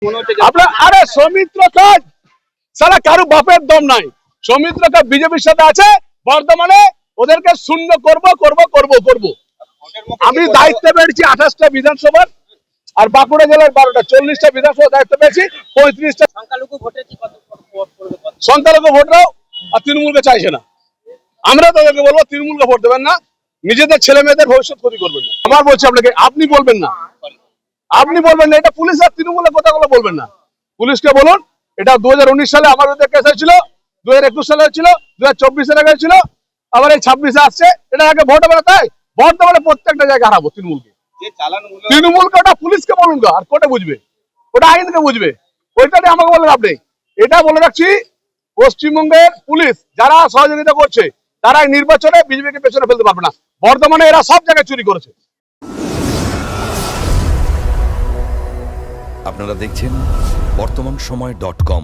আপনার আরে সৌমিত্র কাজ সারা কারো বাপের দম নাই। সৌমিত্র কাজ বিজেপির সাথে আছে বর্তমানে, ওদেরকে শূন্য করব করব করব করব। আমি দায়িত্ব পেয়েছি 28টা বিধানসভার, আর বাঁকুড়া জেলার 12টা, 40টা বিধানসভা দায়িত্ব পেয়েছি। 35টা সংখ্যালঘু ভোটরাও আর তৃণমূলকে চাইছে না। আমরা তাদেরকে বলবো তৃণমূলকে ভোট দেবেন না, নিজেদের ছেলে মেয়েদের ভবিষ্যৎ ক্ষতি করবেন না। আমার বলছি আপনাকে, আপনি বলবেন না, আপনি বলবেন না, এটা পুলিশ আর তৃণমূলের কথাগুলো বলবেন না। পুলিশকে বলুন এটা 2019 সালে আমার বিরুদ্ধে কেস হয়েছিল, 2021 সালে হয়েছিল, 2024 সালে হয়েছিল, আবার এই 26-এ আসছে। এটা আগে ভোট হবে না, তাই ভোট দেবে প্রত্যেকটা জায়গায় হারাবো তৃণমূলকে। তৃণমূলকে ওটা পুলিশকে বলুন গা, আর কোর্টে বুঝবে, ওটা আইনকে বুঝবে। ওইটা নিয়ে আমাকে বললেন আপনি। এটা বলে রাখছি, পশ্চিমবঙ্গের পুলিশ যারা সহযোগিতা করছে তারা এই নির্বাচনে বিজেপিকে পেছনে ফেলতে পারবে না। বর্তমানে এরা সব জায়গায় চুরি করেছে। আপনারা দেখছেন বর্তমানসময়.com।